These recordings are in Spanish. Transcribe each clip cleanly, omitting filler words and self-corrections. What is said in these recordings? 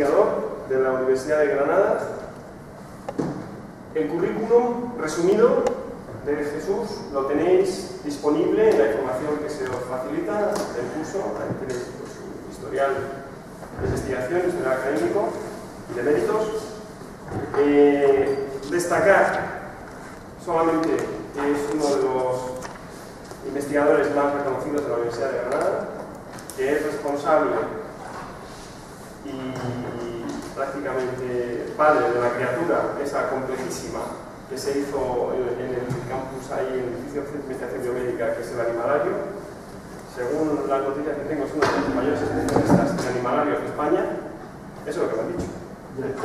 De la Universidad de Granada. El currículum resumido de Jesús lo tenéis disponible en la información que se os facilita del curso. Ahí tenéis su historial de investigación, historial académico y de méritos. Destacar solamente que es uno de los investigadores más reconocidos de la Universidad de Granada, que es responsable y prácticamente padre de la criatura, esa complejísima que se hizo en el campus ahí, en el edificio de investigación biomédica, que es el animalario. Según las noticias que tengo, es uno de los mayores especialistas en animalarios de España. Eso es lo que me han dicho.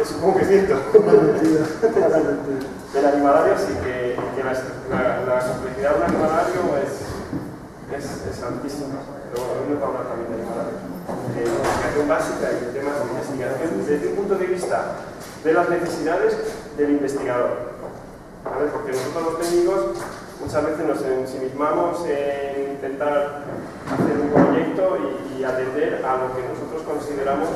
Supongo que es cierto. El animalario, sí que la complejidad de un animalario es altísima. Pero bueno, hoy no puedo hablar también de animalarios. De investigación básica y de temas de investigación desde un punto de vista de las necesidades del investigador, ¿vale? Porque nosotros los técnicos muchas veces nos ensimismamos en intentar hacer un proyecto y atender a lo que nosotros consideramos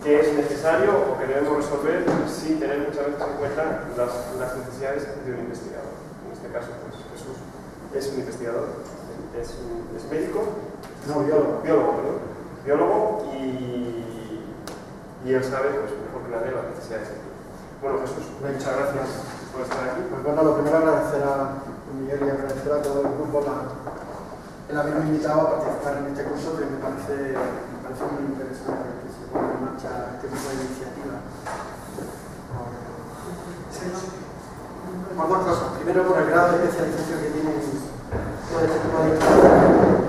que es necesario o que debemos resolver sin tener muchas veces en cuenta las necesidades de un investigador. En este caso, pues Jesús es un investigador, es médico, biólogo y él sabe, pues, mejor que nadie, las necesidades. Bueno, Jesús, muchas gracias por estar aquí. Pues bueno, lo primero agradecer a Miguel y agradecer a todo el grupo el haberme invitado a participar en este curso, que me parece muy interesante que se ponga en marcha este tipo de iniciativa. Por dos cosas. Primero, por el grado de especialización que tiene todo este tipo de instalaciones.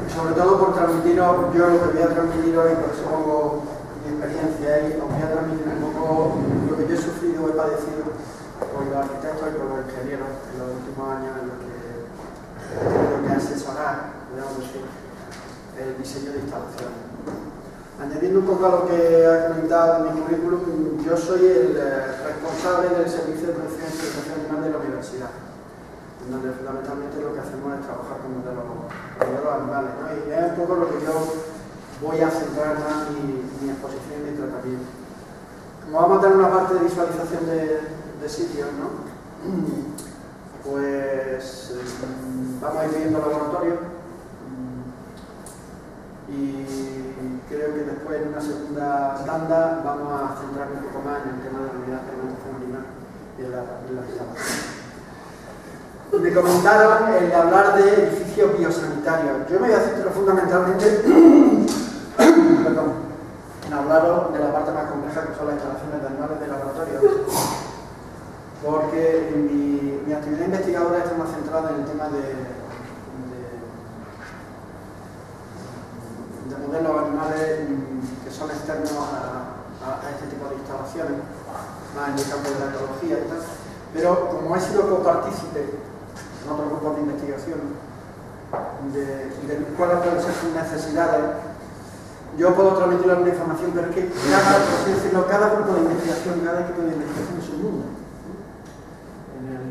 Y sobre todo por transmitiros, yo lo que voy a transmitir hoy, por eso pongo mi experiencia ahí, os voy a transmitir un poco lo que yo he sufrido o he padecido con los arquitectos y con los ingenieros en los últimos años en los que he tenido que asesorar, podríamos decir, el diseño de instalaciones. Añadiendo un poco a lo que ha comentado en mi currículum, yo soy el responsable del Servicio de Protección y Explotación Animal de la universidad, en donde fundamentalmente lo que hacemos es trabajar con modelos animales, ¿no? Y es un poco lo que yo voy a centrar más mi exposición y mi tratamiento. Como vamos a tener una parte de visualización de sitios, ¿no? Pues vamos a ir viendo laboratorios y creo que después en una segunda tanda vamos a centrarnos un poco más en el tema de la unidad de alimentación animal y en la instalación. Me comentaron el hablar de edificios biosanitarios. Yo me voy a centrar fundamentalmente en hablaros de la parte más compleja que son las instalaciones de animales de laboratorio, porque mi actividad investigadora está más centrada en el tema de modelos animales que son externos a este tipo de instalaciones, más en el campo de la ecología y tal. Pero como he sido copartícipe en otros grupos de investigación de cuáles pueden ser sus necesidades, yo puedo transmitir alguna información, pero es que cada grupo de investigación, cada equipo de investigación es un mundo. En el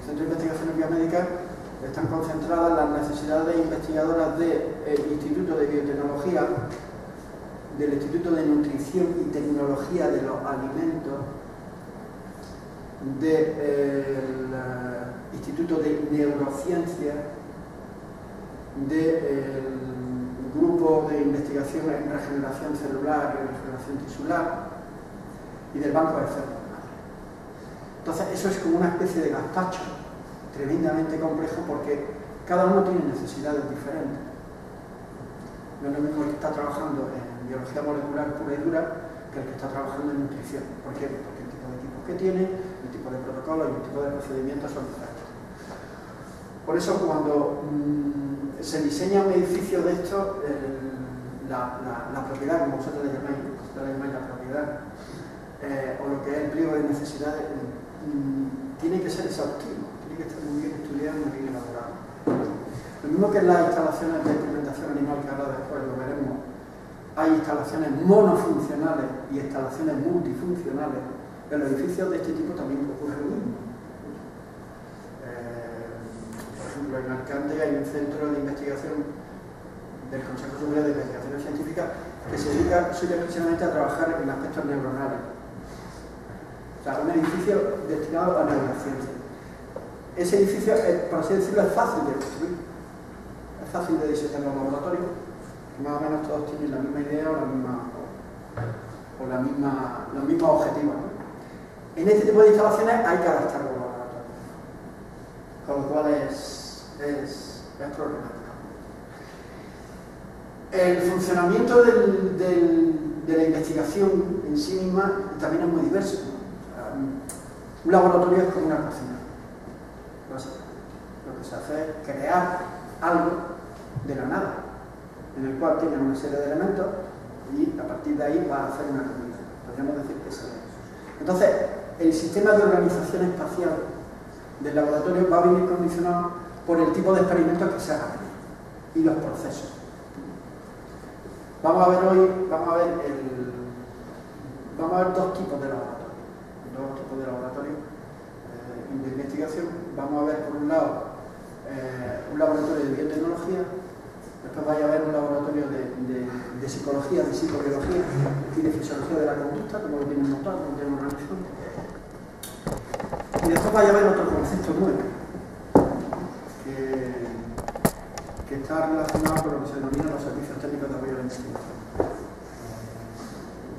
Centro de Investigaciones Biomédicas están concentradas las necesidades investigadoras del Instituto de Biotecnología, del Instituto de Nutrición y Tecnología de los Alimentos, del Instituto de Neurociencia, del Grupo de Investigación en Regeneración Celular y Regeneración Tisular y del Banco de Células. Entonces eso es como una especie de gazpacho tremendamente complejo porque cada uno tiene necesidades diferentes. No es lo mismo el que está trabajando en biología molecular pura y dura que el que está trabajando en nutrición. ¿Por qué? Porque el tipo de equipos que tiene, el tipo de protocolos y el tipo de procedimientos son diferentes. Por eso cuando se diseña un edificio de estos, la propiedad, como vosotros le llamáis la propiedad, o lo que es el pliego de necesidades, tiene que ser exhaustivo, tiene que estar muy bien estudiado y muy bien elaborado. Lo mismo que en las instalaciones de experimentación animal, que ahora después lo veremos, hay instalaciones monofuncionales y instalaciones multifuncionales. En los edificios de este tipo también ocurre lo mismo. Por ejemplo, en Alcante hay un centro de investigación del Consejo Superior de Investigaciones Científicas que se dedica exclusivamente a trabajar en aspectos neuronales. O sea, un edificio destinado a neurociencia. Ese edificio, por así decirlo, es fácil de construir. Es fácil de diseñar en los laboratorios. Más o menos todos tienen la misma idea o los mismos objetivos, ¿no? En este tipo de instalaciones hay que adaptar los laboratorios, con lo cual es problemático. El funcionamiento de la investigación en sí misma también es muy diverso, ¿no? Un laboratorio es como una cocina. Lo que se hace es crear algo de la nada, en el cual tiene una serie de elementos y a partir de ahí va a hacer una comida. Podríamos decir que es eso. Entonces, el sistema de organización espacial del laboratorio va a venir condicionado por el tipo de experimentos que se hagan y los procesos. Vamos a ver dos tipos de laboratorios de investigación. Vamos a ver, por un lado, un laboratorio de biotecnología. Después vaya a haber un laboratorio de psicología, de psicobiología y de fisiología de la conducta, como lo tienen montado, como lo tienen organizado. Y después vaya a haber otro concepto nuevo, que está relacionado con lo que se denomina los servicios técnicos de apoyo a la investigación.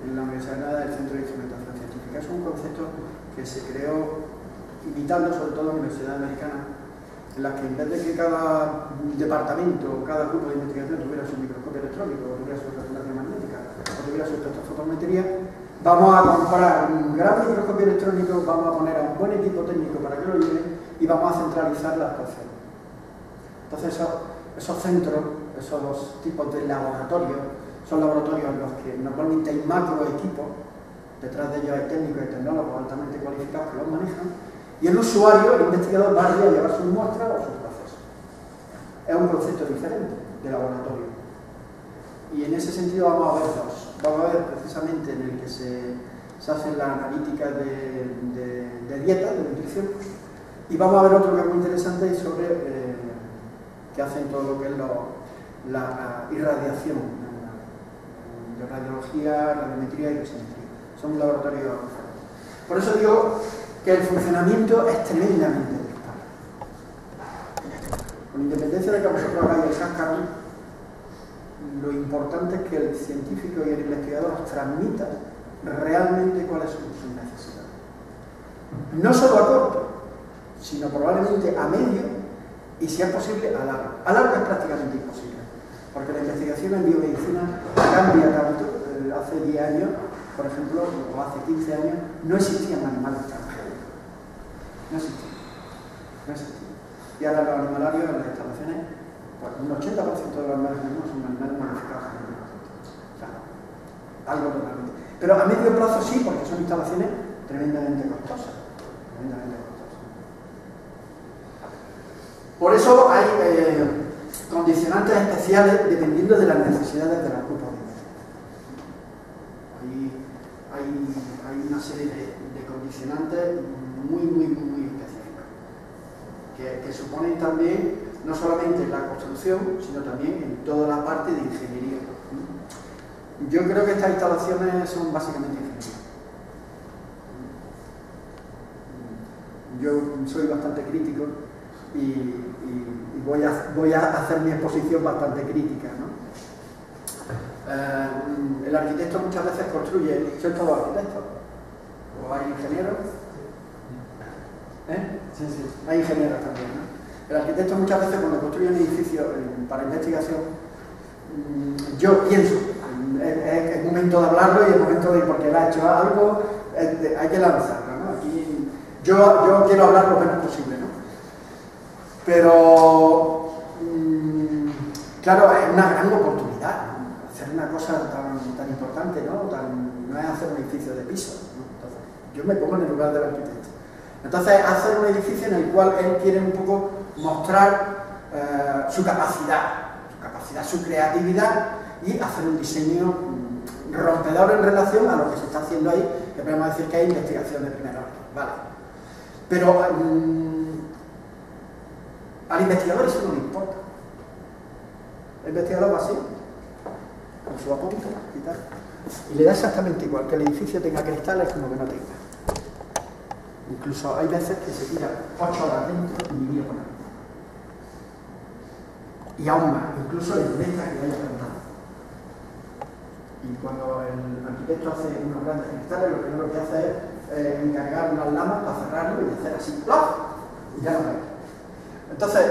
En la Universidad de Granada, el Centro de Instrumentación Científica. Es un concepto que se creó imitando sobre todo a la Universidad Americana, en la que en vez de que cada departamento o cada grupo de investigación tuviera su microscopio electrónico, o tuviera su resonancia magnética, o tuviera su espectrofotometría, vamos a comprar un gran microscopio electrónico, vamos a poner a un buen equipo técnico para que lo lleve y vamos a centralizar la actuación. Entonces esos centros, esos dos tipos de laboratorios, son laboratorios en los que normalmente hay macro equipos, detrás de ellos hay técnicos y tecnólogos altamente cualificados que los manejan, y el usuario, el investigador, va a ir a llevar sus muestras o sus procesos. Es un concepto diferente de laboratorio. Y en ese sentido vamos a ver dos. Vamos a ver precisamente en el que se hace la analítica de dieta, de nutrición, y vamos a ver otro que es muy interesante sobre que hacen todo lo que es la irradiación, de radiología, radiometría y dosimetría. Son un laboratorio diferente. Por eso digo que el funcionamiento es tremendamente dispar. Con independencia de que vosotros hagáis el cascarón, lo importante es que el científico y el investigador os transmita realmente cuáles son sus necesidades. No solo a corto, sino probablemente a medio y, si es posible, a largo. A largo es prácticamente imposible, porque la investigación en biomedicina cambia tanto. Hace 10 años, por ejemplo, o hace 15 años, no existían animales transgénicos. No existían. Y ahora los animalarios en las instalaciones, pues un 80% de los animales que tenemos son animales modificados genéticamente. O sea, algo totalmente. Pero a medio plazo sí, porque son instalaciones tremendamente costosas. Por eso hay condicionantes especiales dependiendo de las necesidades de los grupos de investigación. Hay una serie de condicionantes muy específicos que suponen también no solamente la construcción, sino también en toda la parte de ingeniería. Yo creo que estas instalaciones son básicamente ingeniería. Yo soy bastante crítico y voy a hacer mi exposición bastante crítica, ¿no? El arquitecto muchas veces construye, ¿sois todos arquitectos? ¿O hay ingenieros? Sí. Hay ingenieros también, ¿no? El arquitecto muchas veces cuando construye un edificio para investigación, yo pienso, es el momento de hablarlo y el momento de, porque él ha hecho algo, hay que lanzarlo, ¿no? Aquí, yo quiero hablar lo menos posible, ¿no? Pero, claro, es una gran oportunidad, ¿no? Hacer una cosa tan importante, ¿no? No es hacer un edificio de piso, ¿no? Entonces, yo me pongo en el lugar del arquitecto. Entonces, hacer un edificio en el cual él quiere un poco mostrar su capacidad, su creatividad y hacer un diseño rompedor en relación a lo que se está haciendo ahí, que podemos decir que hay investigación de primer orden, ¿vale? Pero al investigador eso no le importa. El investigador va así, con su apunte y tal. Y le da exactamente igual que el edificio tenga cristales como que no tenga. Incluso hay veces que se tira 8 horas dentro y mira por ahí. Y aún más, incluso le molesta que haya cantado. Y cuando el arquitecto hace unos grandes cristales, lo primero que hace es encargar unas lamas para cerrarlo y hacer así, ¡plop! Y ya no ve. Entonces,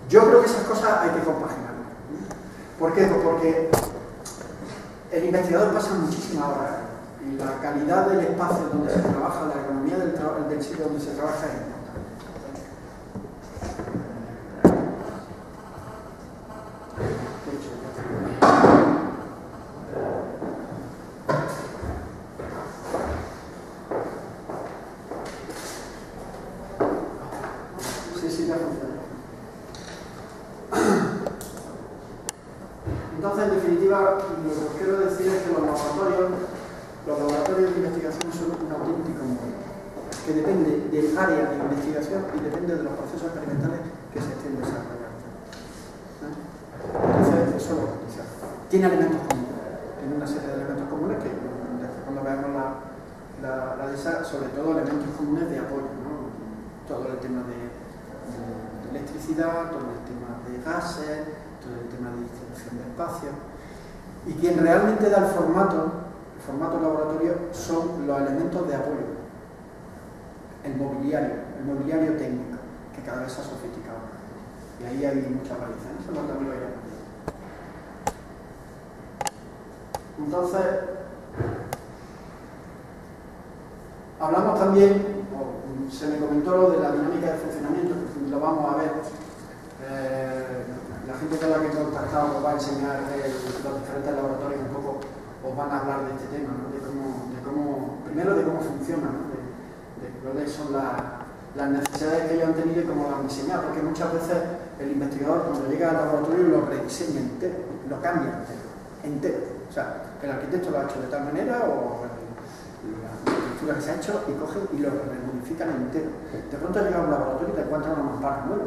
yo creo que esas cosas hay que compaginarlas. ¿Por qué? Pues porque el investigador pasa muchísimas horas y la calidad del espacio donde se trabaja, la economía del sitio donde se trabaja es importante. Sí, ya funciona. Entonces, en definitiva, lo que quiero decir es que los laboratorios de investigación son un auténtico mundo, que depende del área de investigación y depende de los procesos experimentales que se estén desarrollando. Entonces, eso lo condiciona. Tiene elementos comunes, tiene una serie de elementos comunes que después cuando veamos la de esa, sobre todo elementos comunes de apoyo, ¿no? Todo el tema de electricidad, todo el tema de gases, todo el tema de distribución de espacio. Y quien realmente da el formato laboratorio son los elementos de apoyo, el mobiliario técnico, que cada vez se ha sofisticado. Y ahí hay muchas variaciones, eso no también lo hay. Entonces, hablamos también, se me comentó lo de la dinámica de funcionamiento, que lo vamos a ver. La gente con la que he contactado os va a enseñar los diferentes laboratorios un poco, os van a hablar de este tema, ¿no? Primero de cómo funciona, ¿no? de cuáles son las necesidades que ellos han tenido y cómo lo han diseñado, porque muchas veces el investigador cuando llega al laboratorio lo rediseña entero, lo cambia entero. O sea, el arquitecto lo ha hecho de tal manera o la estructura que se ha hecho y cogen y lo remodifican entero. De pronto llega a un laboratorio y te encuentras una mampara nueva.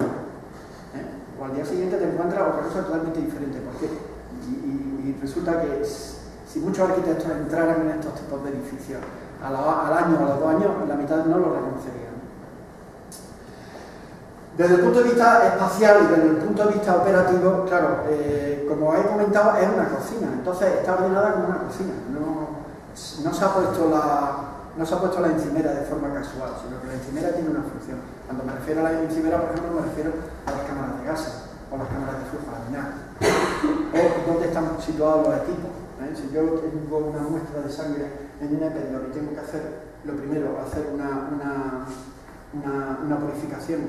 O al día siguiente te encuentras otra cosa totalmente diferente. ¿Por qué? Y resulta que si muchos arquitectos entraran en estos tipos de edificios al año o a los 2 años, la mitad no lo reconocerían. Desde el punto de vista espacial y desde el punto de vista operativo, claro, como he comentado, es una cocina, entonces está ordenada como una cocina. No se ha puesto la encimera de forma casual, sino que la encimera tiene una función. Cuando me refiero a la encimera, por ejemplo, me refiero a las cámaras de gases o las cámaras de flujo laminar, o dónde están situados los equipos. Si yo tengo una muestra de sangre en un epidemio y tengo que hacer, lo primero, hacer una purificación,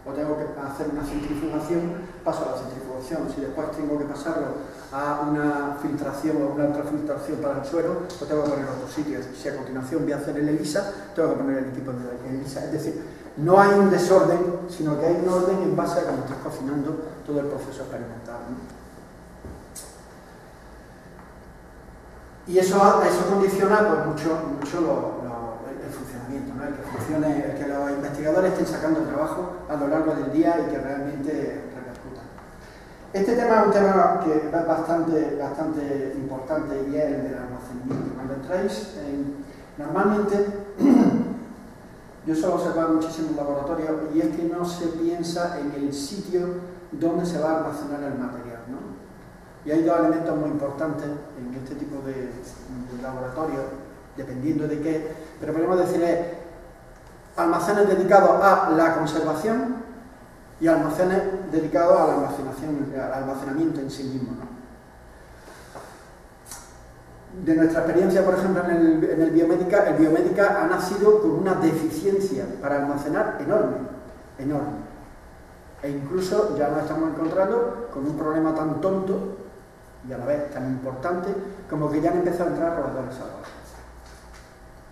o tengo que hacer una centrifugación, paso a la centrifugación. Si después tengo que pasarlo a una filtración o una ultrafiltración para el suelo, pues tengo que poner otro sitio. Si a continuación voy a hacer el ELISA, tengo que poner el equipo de ELISA. Es decir, no hay un desorden, sino que hay un orden en base a cómo estás cocinando todo el proceso experimental, ¿no? Y eso condiciona pues, mucho el funcionamiento, ¿no? El que los investigadores estén sacando trabajo a lo largo del día y que realmente repercutan. Este tema es un tema que es bastante importante y es el del almacenamiento. Cuando entráis, normalmente, yo suelo observar muchísimo en laboratorio y es que no se piensa en el sitio donde se va a almacenar el material, ¿no? Y hay 2 elementos muy importantes en este tipo de laboratorio, dependiendo de qué, pero podemos decir almacenes dedicados a la conservación y almacenes dedicados al almacenamiento en sí mismo, ¿no? De nuestra experiencia, por ejemplo, en el biomédica ha nacido con una deficiencia para almacenar enorme. E incluso ya nos estamos encontrando con un problema tan tonto y a la vez tan importante como que ya han empezado a entrar roedores salvajes.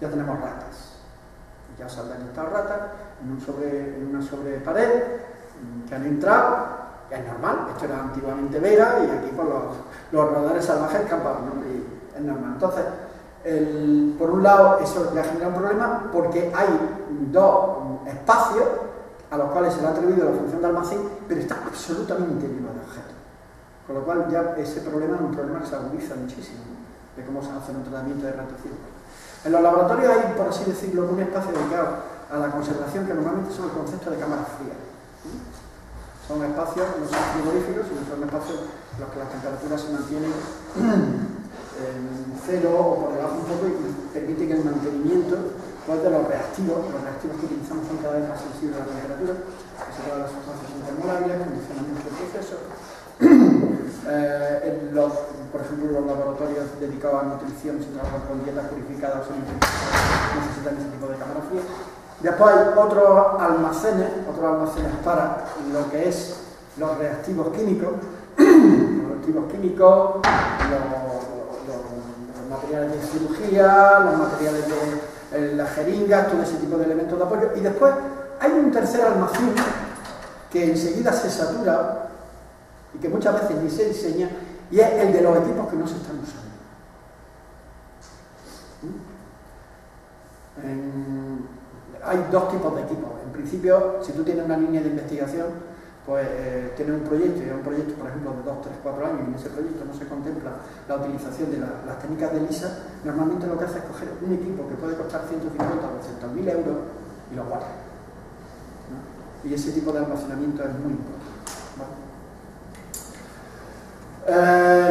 Ya tenemos ratas. Ya se han detectado ratas en una sobrepared que han entrado, que es normal, esto era antiguamente Vera y aquí pues, los roedores salvajes escaparon, ¿no? Y es normal. Entonces, por un lado, eso ya genera un problema porque hay 2 espacios a los cuales se le ha atribuido la función de almacén, pero está absolutamente lleno de objetos. Con lo cual ya ese problema es un problema que se agudiza muchísimo, de cómo se hace un tratamiento de radiación. En los laboratorios hay, por así decirlo, un espacio dedicado a la conservación que normalmente son el concepto de cámaras frías. Son espacios, no son frigoríficos, sino son espacios en los que las temperaturas se mantienen en cero o por debajo un poco y permiten el mantenimiento pues, de los reactivos. Los reactivos que utilizamos son cada vez más sensibles a la temperatura, que se todas las sustancias son termolables, condicionamiento del proceso. Por ejemplo, los laboratorios dedicados a nutrición se trabajan con dietas purificadas o necesitan ese tipo de cámara fría. Después hay otros almacenes para lo que es los reactivos químicos, los materiales de cirugía, los materiales de las jeringas, todo ese tipo de elementos de apoyo. Y después hay un tercer almacén que enseguida se satura y que muchas veces ni se diseña, y es el de los equipos que no se están usando. Hay dos tipos de equipos. En principio, si tú tienes una línea de investigación, pues tienes un proyecto, y es un proyecto, por ejemplo, de 2, 3, 4 años, y en ese proyecto no se contempla la utilización de las técnicas de LISA, normalmente lo que hace es coger un equipo que puede costar 150 o 200.000 euros y lo guarda, ¿no? Y ese tipo de almacenamiento es muy importante, ¿vale?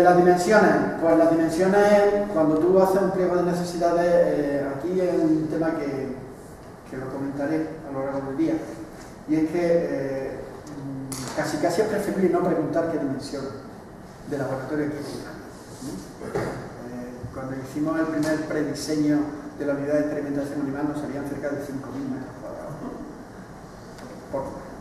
Las dimensiones, pues las dimensiones, cuando tú haces un pliego de necesidades, aquí es un tema que lo comentaré a lo largo del día, y es que casi es preferible no preguntar qué dimensión de laboratorio hay que utilizar, ¿no? Cuando hicimos el primer prediseño de la unidad de experimentación animal nos salían cerca de 5.000 metros cuadrados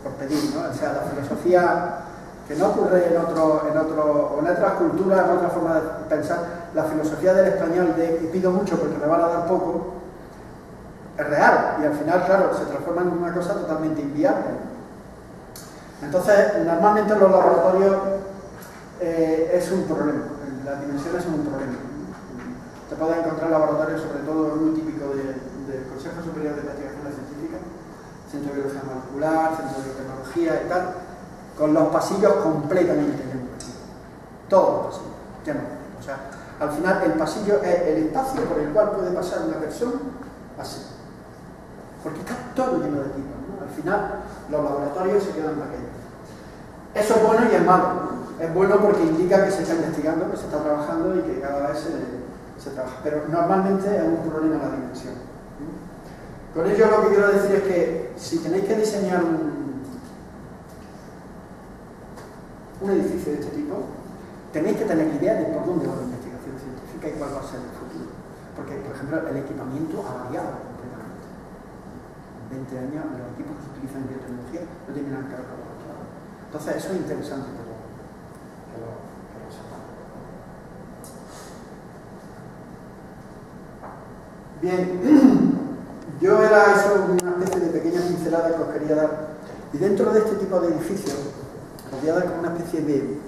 por pedir, ¿no? O sea, la filosofía que no ocurre en otras culturas, en otra forma de pensar, la filosofía del español de que pido mucho porque me van a dar poco, es real, y al final, claro, se transforma en una cosa totalmente inviable. Entonces, normalmente en los laboratorios es un problema, las dimensiones son un problema. Te puedes encontrar laboratorios, sobre todo muy típico del Consejo Superior de Investigaciones Científicas, Centro de Biología Molecular, Centro de Biotecnología y tal, con los pasillos completamente llenos. Todos los pasillos llenos. O sea, al final el pasillo es el espacio por el cual puede pasar una persona así. Porque está todo lleno de equipos, ¿no? Al final los laboratorios se quedan pequeños. Eso es bueno y es malo. Es bueno porque indica que se está investigando, que se está trabajando y que cada vez se trabaja. Pero normalmente es un problema la dimensión. Con ello lo que quiero decir es que si tenéis que diseñar un edificio de este tipo, tenéis que tener idea de por dónde va la investigación científica y cuál va a ser el futuro. Porque, por ejemplo, el equipamiento ha variado completamente. En 20 años, los equipos que se utilizan en biotecnología no tienen nada que ver con los otros. Entonces, eso es interesante que lo sepamos. Bien, yo era eso, una especie de pequeña pincelada que os quería dar. Y dentro de este tipo de edificios, os voy a dar como una especie de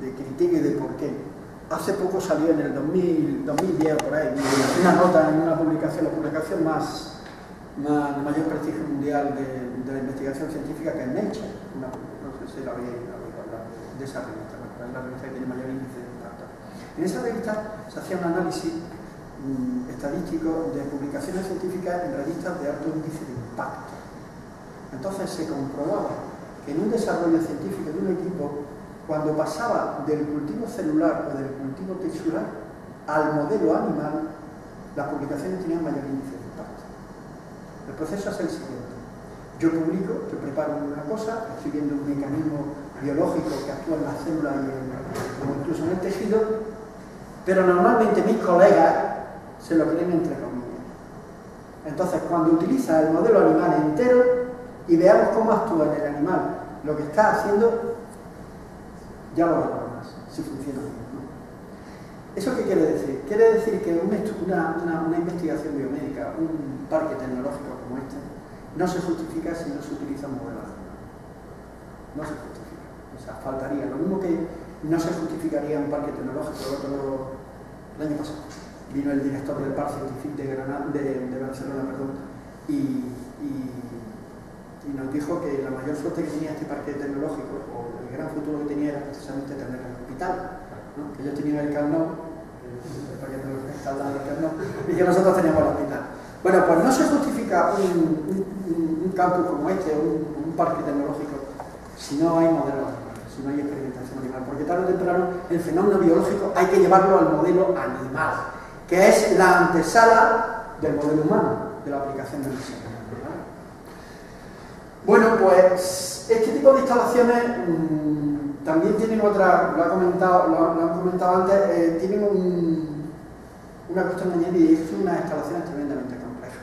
criterio de por qué. Hace poco salió en el 2010 por ahí una nota en una publicación, la publicación de mayor prestigio mundial de la investigación científica, que es Nature. No sé si la habéis hablado de esa revista, es la revista que tiene mayor índice de impacto. En esa revista se hacía un análisis estadístico de publicaciones científicas en revistas de alto índice de impacto. Entonces se comprobaba que en un desarrollo científico de un equipo, cuando pasaba del cultivo celular o del cultivo tisular al modelo animal, las publicaciones tenían mayor índice de impacto. El proceso es el siguiente. Yo publico, yo preparo una cosa, estoy viendo un mecanismo biológico que actúa en la célula o incluso en el tejido, pero normalmente mis colegas se lo creen entre comillas. Entonces, cuando utiliza el modelo animal entero y veamos cómo actúa en el animal lo que está haciendo, ya lo veremos más, si funciona bien, ¿no? ¿Eso qué quiere decir? Quiere decir que una investigación biomédica, un parque tecnológico como este, no se justifica si no se utiliza un modelo animal. No se justifica. O sea, faltaría. Lo mismo que no se justificaría un parque tecnológico. El año pasado vino el director del Parque Científico de Barcelona, y y nos dijo que la mayor suerte que tenía este parque tecnológico, o el gran futuro que tenía, era precisamente tener el hospital, ¿no? Que ellos tenían el Camp Nou, el parque tecnológico está al lado del Camp Nou, y que nosotros teníamos el hospital. Bueno, pues no se justifica un campus como este, un parque tecnológico, si no hay modelos animales, si no hay experimentación animal, porque tarde o temprano el fenómeno biológico hay que llevarlo al modelo animal, que es la antesala del modelo humano, de la aplicación del diseño. Bueno, pues este tipo de instalaciones también tienen otra, lo han comentado antes, tienen una cuestión añadida, y es unas instalaciones tremendamente complejas,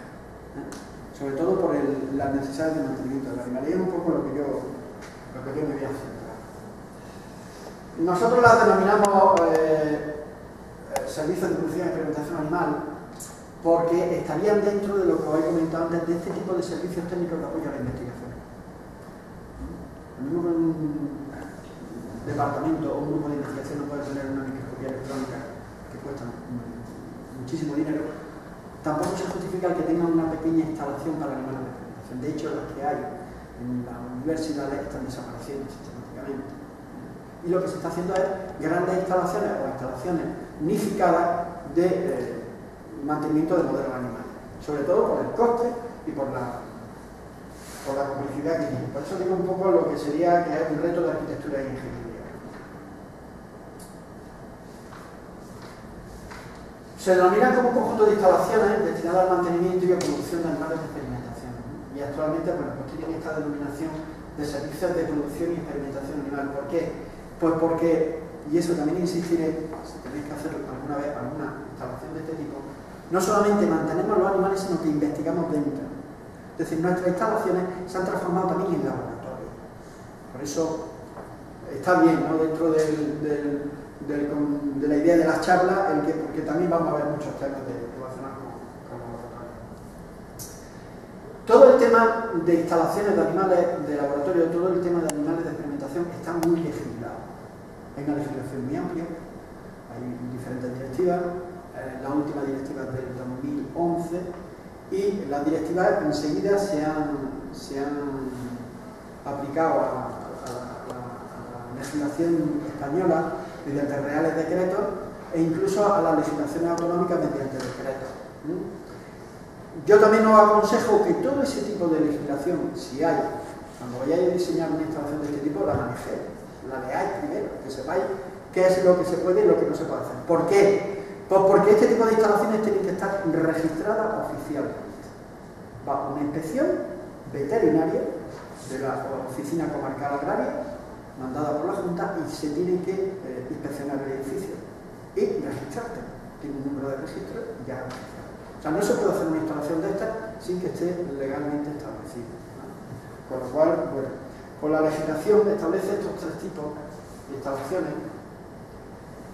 sobre todo por las necesidades de mantenimiento del animal, y es un poco lo que yo me voy a centrar. Nosotros las denominamos servicios de producción y experimentación animal, porque estarían dentro de lo que os he comentado antes, de este tipo de servicios técnicos que apoyan la investigación. Lo mismo que un departamento o un grupo de investigación no puede tener una microscopía electrónica que cuesta muchísimo dinero, tampoco se justifica el que tenga una pequeña instalación para animales de experimentación. De hecho, las que hay en las universidades están desapareciendo sistemáticamente. Y lo que se está haciendo es grandes instalaciones o instalaciones unificadas de mantenimiento de modelos animales, sobre todo por el coste y por la complejidad que tiene. Por eso digo un poco lo que sería que es un reto de arquitectura e ingeniería. Se denominan como un conjunto de instalaciones destinadas al mantenimiento y a producción de animales de experimentación, ¿no? Y actualmente, bueno, pues tienen esta denominación de servicios de producción y experimentación animal. ¿Por qué? Pues porque, y eso también insistiré, si tenéis que hacer alguna vez alguna instalación de este tipo, no solamente mantenemos los animales, sino que investigamos dentro. Es decir, nuestras instalaciones se han transformado también en laboratorio. Por eso está bien, ¿no?, dentro de la idea de las charlas, porque también vamos a ver muchos temas relacionados con laboratorio. Todo el tema de instalaciones de animales de laboratorio, todo el tema de animales de experimentación está muy legislado. Hay una legislación muy amplia, hay diferentes directivas. La última directiva es del 2011 y las directivas enseguida se han aplicado a la legislación española mediante reales decretos e incluso a las legislaciones autonómicas mediante decretos. Yo también os aconsejo que todo ese tipo de legislación, si hay, cuando vayáis a diseñar una instalación de este tipo, la manejéis, la leáis primero, que sepáis qué es lo que se puede y lo que no se puede hacer. ¿Por qué? Pues porque este tipo de instalaciones tienen que estar registradas oficialmente. Va una inspección veterinaria de la Oficina Comarcal Agraria, mandada por la Junta, y se tiene que inspeccionar el edificio y registrarte. Tiene un número de registro y ya registrado. O sea, no se puede hacer una instalación de estas sin que esté legalmente establecido, ¿no? Con lo cual, bueno, pues la legislación establece estos tres tipos de instalaciones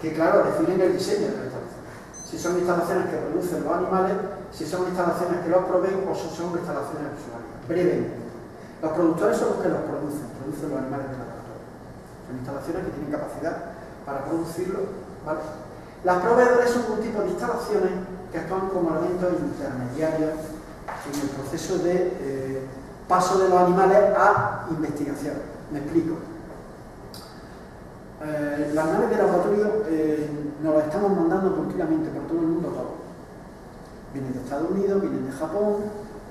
que, claro, definen el diseño de la instalación. Si son instalaciones que producen los animales, si son instalaciones que los proveen o si son instalaciones usuarias. Brevemente, los productores son los que los producen los animales de laboratorio. Son instalaciones que tienen capacidad para producirlo, ¿vale? Las proveedores son un tipo de instalaciones que actúan como elementos intermediarios en el proceso de paso de los animales a investigación. Me explico. Los animales de laboratorio nos los estamos mandando continuamente por todo el mundo, todo. Vienen de Estados Unidos, vienen de Japón,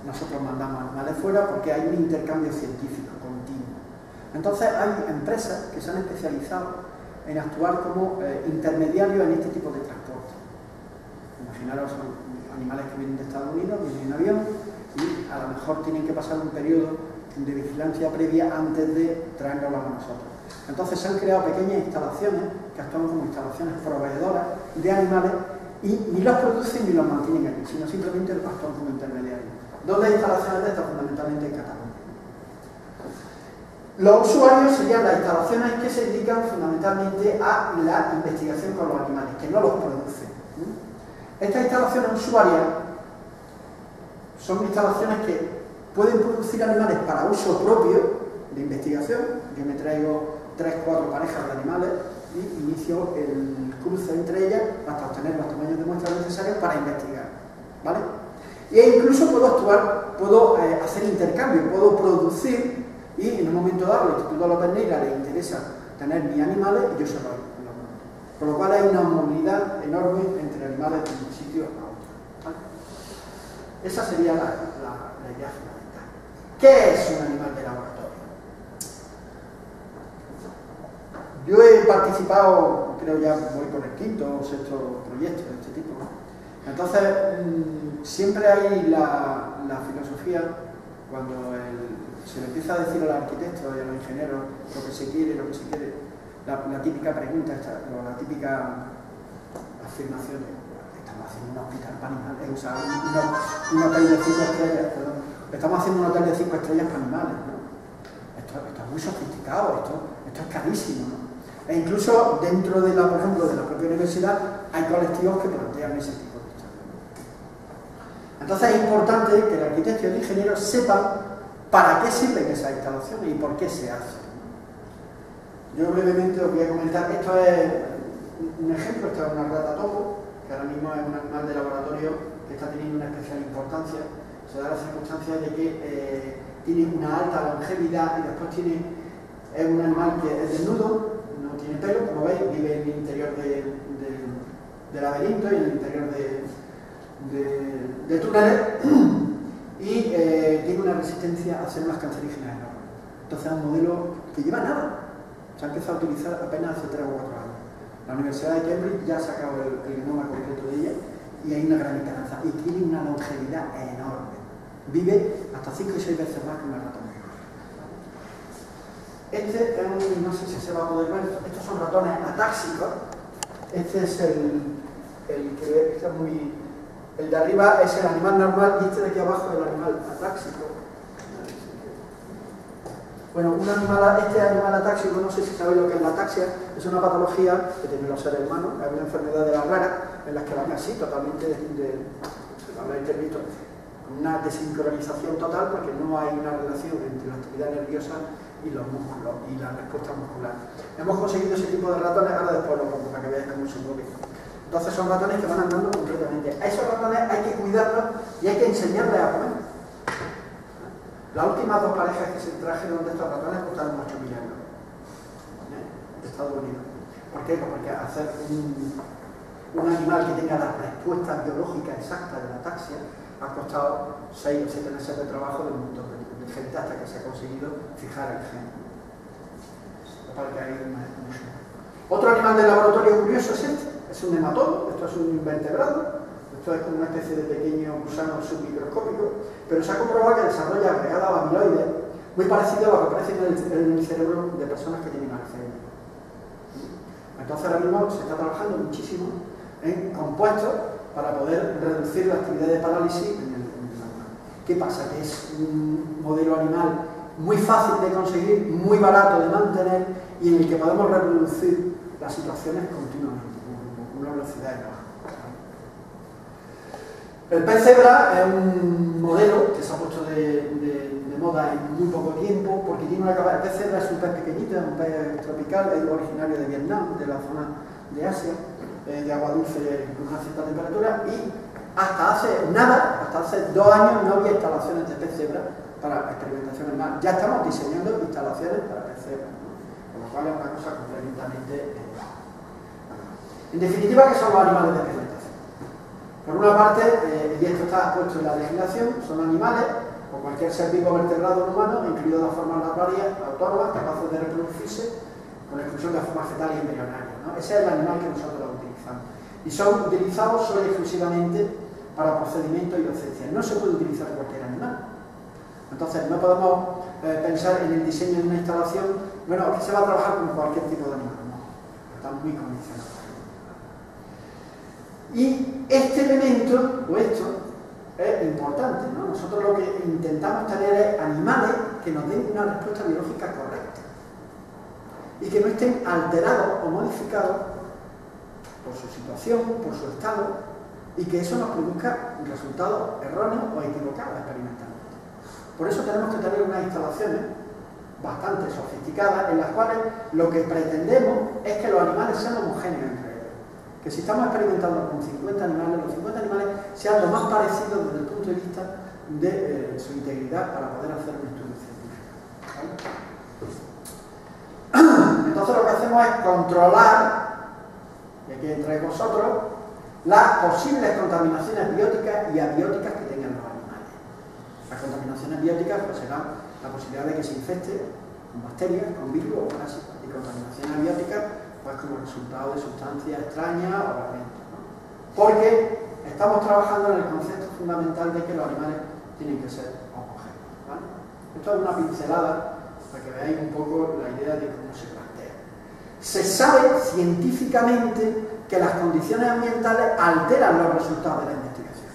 nosotros mandamos animales fuera porque hay un intercambio científico continuo. Entonces hay empresas que se han especializado en actuar como intermediarios en este tipo de transporte. Imaginaros animales que vienen de Estados Unidos, vienen en avión y a lo mejor tienen que pasar un periodo de vigilancia previa antes de traérnoslos a nosotros. Entonces se han creado pequeñas instalaciones que actúan como instalaciones proveedoras de animales y ni los producen ni los mantienen aquí, sino simplemente actúan como intermediarios. ¿Dónde hay instalaciones de estas? Fundamentalmente en Cataluña. Los usuarios serían las instalaciones que se dedican fundamentalmente a la investigación con los animales, que no los producen. Estas instalaciones usuarias son instalaciones que pueden producir animales para uso propio de investigación. Yo me traigo 3 o 4 parejas de animales y inicio el cruce entre ellas hasta obtener los tamaños de muestras necesarios para investigar, ¿vale? E incluso puedo actuar puedo hacer intercambio, puedo producir, y en un momento dado al Instituto López Neira le interesa tener mis animales y yo se lo hago. Con lo cual hay una movilidad enorme entre animales de un sitio a otro. ¿Vale? Esa sería la idea fundamental. ¿Qué es un animal de laboratorio? Yo he participado, creo ya voy por el quinto o sexto proyecto de este tipo. Entonces, siempre hay la filosofía, cuando se le empieza a decir a los arquitectos y a los ingenieros lo que se quiere, la típica pregunta, o la típica afirmación de estamos haciendo un hospital para animales, o sea, un hotel de 5 estrellas, perdón, estamos haciendo un hotel de 5 estrellas para animales, ¿no? Esto es muy sofisticado, esto es carísimo, ¿no? E incluso dentro de por ejemplo, de la propia universidad hay colectivos que plantean ese tipo de historias. Entonces es importante que el arquitecto y el ingeniero sepan para qué sirven esas instalaciones y por qué se hacen. Yo brevemente os voy a comentar, esto es un ejemplo, esta es una rata topo, que ahora mismo es un animal de laboratorio que está teniendo una especial importancia. Se da la circunstancia de que tiene una alta longevidad y después es un animal que es desnudo, no tiene pelo, como veis, vive en el interior del laberinto y en el interior de túneles y tiene una resistencia a células cancerígenas enorme. Entonces es un modelo que lleva nada. Se ha empezado a utilizar apenas hace 3 o 4 años. La Universidad de Cambridge ya ha sacado el genoma completo de ella y hay una gran esperanza. Y tiene una longevidad enorme. Vive hasta 5 y 6 veces más que una ratón. Este es no sé si se va a poder ver, estos son ratones atáxicos. Este es el que está muy... El de arriba es el animal normal y este de aquí abajo es el animal atáxico. Bueno, este animal atáxico, no sé si sabéis lo que es la ataxia, es una patología que tienen los seres humanos, es una enfermedad de las raras en las que van así, totalmente habréis visto, una desincronización total porque no hay una relación entre la actividad nerviosa y los músculos y la respuesta muscular. Hemos conseguido ese tipo de ratones, ahora después lo pongo para que veáis cómo se mueve. Entonces son ratones que van andando completamente. A esos ratones hay que cuidarlos y hay que enseñarles a comer. Las últimas 2 parejas que se trajeron de estos ratones costaron 8.000 euros de Estados Unidos. ¿Por qué? Porque hacer un animal que tenga las respuestas biológicas exactas de la ataxia ha costado 6 o 7 meses de trabajo de un montón de gente hasta que se ha conseguido fijar el gen. Para que hay mucho. Otro animal de laboratorio curioso es este. Es un nematodo, esto es un invertebrado. Esto es como una especie de pequeño gusano submicroscópico, pero se ha comprobado que desarrolla agregados amiloides muy parecido a lo que aparece en el cerebro de personas que tienen Alzheimer. Entonces ahora mismo se está trabajando muchísimo en compuestos para poder reducir la actividad de parálisis en el animal. ¿Qué pasa? Que es un modelo animal muy fácil de conseguir, muy barato de mantener y en el que podemos reproducir las situaciones continuamente, con una velocidad enorme. El pez cebra es un modelo que se ha puesto de moda en muy poco tiempo porque tiene una capacidad. El pez cebra es un pez pequeñito, es un pez tropical, es originario de Vietnam, de la zona de Asia, de agua dulce con una cierta temperatura y hasta hace 2 años no había instalaciones de pez cebra para experimentación en mar. Ya estamos diseñando instalaciones para pez cebra, ¿no? Con lo cual es una cosa completamente... En definitiva, ¿qué son los animales de experimentación? Por una parte, y esto está puesto en la legislación, son animales o cualquier ser vivo vertebrado humano, incluido las formas larvarias autónomas capaces de reproducirse con la exclusión de las formas fetales y embrionarias, ¿no? Ese es el animal que nosotros utilizamos. Y son utilizados solo y exclusivamente para procedimientos y docencia. No se puede utilizar cualquier animal. Entonces, no podemos pensar en el diseño de una instalación, bueno, que se va a trabajar con cualquier tipo de animal, no, está muy condicionado. Y este elemento, o esto, es importante, ¿no? Nosotros lo que intentamos tener es animales que nos den una respuesta biológica correcta y que no estén alterados o modificados por su situación, por su estado, y que eso nos produzca resultados erróneos o equivocados experimentalmente. Por eso tenemos que tener unas instalaciones bastante sofisticadas en las cuales lo que pretendemos es que los animales sean homogéneos entre ellos. Que si estamos experimentando con 50 animales, los 50 animales sean lo más parecidos desde el punto de vista de su integridad para poder hacer un estudio científico. ¿Vale? Entonces lo que hacemos es controlar, y aquí entráis vosotros, las posibles contaminaciones bióticas y abióticas que tengan los animales. Las contaminaciones bióticas pues, serán la posibilidad de que se infecte con bacterias, con virus o parásitos, y contaminaciones abióticas pues como resultado de sustancias extrañas o alimentos, ¿no? Porque estamos trabajando en el concepto fundamental de que los animales tienen que ser homogéneos, ¿vale? Esto es una pincelada para que veáis un poco la idea de cómo se plantea. Se sabe científicamente que las condiciones ambientales alteran los resultados de la investigación.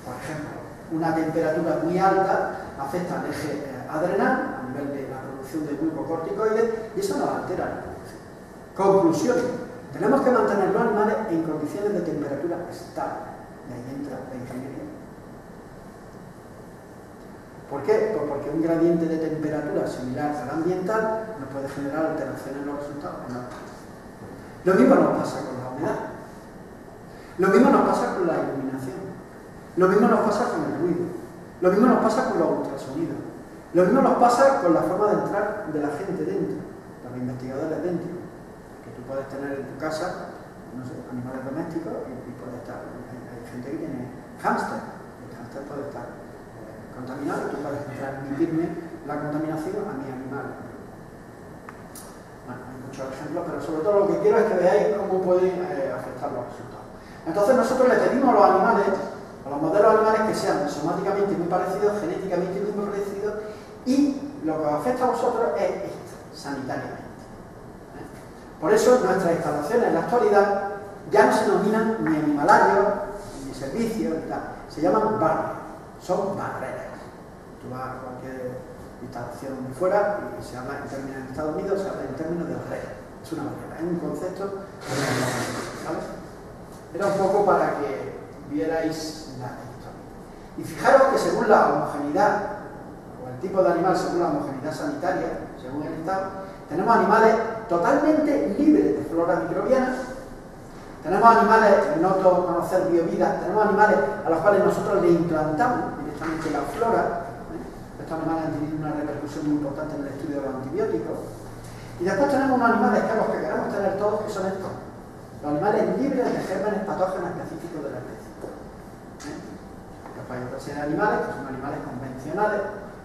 Por ejemplo, una temperatura muy alta afecta al eje adrenal a nivel de la producción de glucocorticoides y eso nos altera la producción. Conclusión: tenemos que mantener los animales en condiciones de temperatura estable. Y ahí entra la ingeniería. ¿Por qué? Pues porque un gradiente de temperatura similar al ambiental nos puede generar alteraciones en los resultados. Lo mismo nos pasa con la humedad. Lo mismo nos pasa con la iluminación. Lo mismo nos pasa con el ruido. Lo mismo nos pasa con los ultrasonidos. Lo mismo nos pasa con la forma de entrar de la gente dentro, de los investigadores dentro. Que tú puedes tener en tu casa, no sé, animales domésticos y puede estar. Hay gente que tiene hámster. El hámster puede estar contaminado y tú puedes transmitirme la contaminación a mi animal. Bueno, hay muchos ejemplos, pero sobre todo lo que quiero es que veáis cómo pueden afectar los resultados. Entonces nosotros le pedimos a los animales, a los modelos animales, que sean somáticamente muy parecidos, genéticamente muy parecidos, y lo que os afecta a vosotros es esto, sanitariamente. Por eso nuestras instalaciones en la actualidad ya no se denominan ni animalarios, ni servicios, ni tal. Se llaman barrios, son barreras. Tú vas a cualquier instalación de fuera y se habla en términos de Estados Unidos, se habla en términos de red. Es una barrera, es un concepto, ¿sabes? Era un poco para que vierais la historia. Y fijaros que según la homogeneidad, o el tipo de animal según la homogeneidad sanitaria, según el estado, tenemos animales totalmente libres de flora microbiana, tenemos animales, no todos conocer biovidas, tenemos animales a los cuales nosotros le implantamos directamente la flora. Estos animales han tenido una repercusión muy importante en el estudio de los antibióticos. Y después tenemos unos animales que los que queremos tener todos, que son estos. Los animales libres de gérmenes patógenos específicos de la especie. Hay otra serie de animales que son animales convencionales,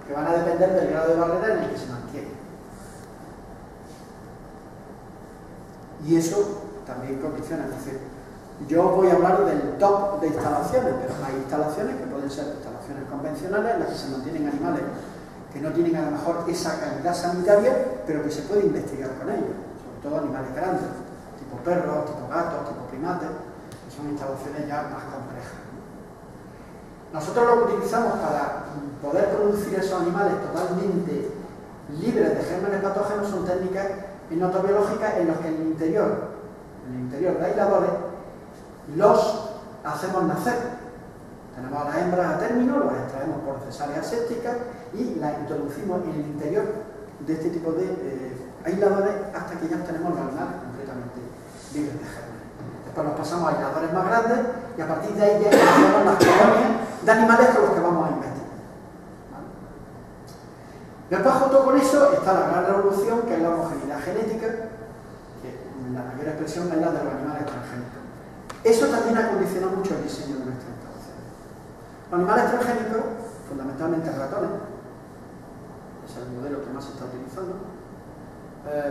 que van a depender del grado de barrera en el que se mantienen. Y eso también condiciona. Es decir, yo voy a hablar del top de instalaciones, pero hay instalaciones que pueden ser instalaciones convencionales en las que se mantienen animales que no tienen a lo mejor esa calidad sanitaria, pero que se puede investigar con ellos, sobre todo animales grandes, tipo perros, tipo gatos, tipo primates, que son instalaciones ya más complejas. Nosotros lo que utilizamos para poder producir esos animales totalmente libres de gérmenes patógenos son técnicas inotobiológicas en las que en el interior de aisladores los hacemos nacer. Tenemos a las hembras a término, las extraemos por cesárea aséptica y las introducimos en el interior de este tipo de aisladores hasta que ya tenemos los animales completamente libres de gérmenes. Después los pasamos a aisladores más grandes y a partir de ahí ya iniciamos las colonias de animales con los que vamos a investigar. ¿Vale? Después, junto con eso, está la gran revolución, que es la homogeneidad genética, que la mayor expresión es la de los animales transgénicos. Eso también ha condicionado mucho el diseño de nuestra instalación. Los animales transgénicos, fundamentalmente ratones, es el modelo que más se está utilizando,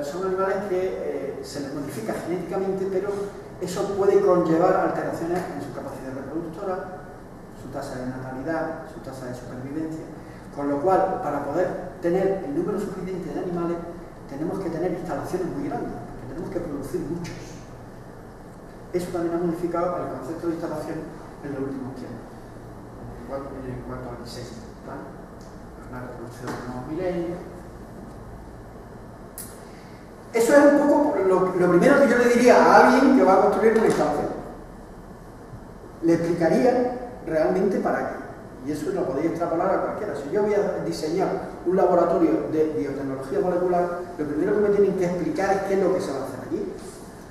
son animales que se les modifica genéticamente, pero eso puede conllevar alteraciones en su capacidad reproductora, su tasa de natalidad, su tasa de supervivencia, con lo cual, para poder tener el número suficiente de animales, tenemos que tener instalaciones muy grandes, porque tenemos que producir muchos. Eso también ha modificado el concepto de instalación en los últimos tiempos, en cuanto al diseño, ¿vale? La reproducción de nuevos milenios. Eso es un poco lo primero que yo le diría a alguien que va a construir una instalación. Le explicaría realmente para qué. Y eso lo podéis extrapolar a cualquiera. Si yo voy a diseñar un laboratorio de biotecnología molecular, lo primero que me tienen que explicar es qué es lo que se va a hacer allí.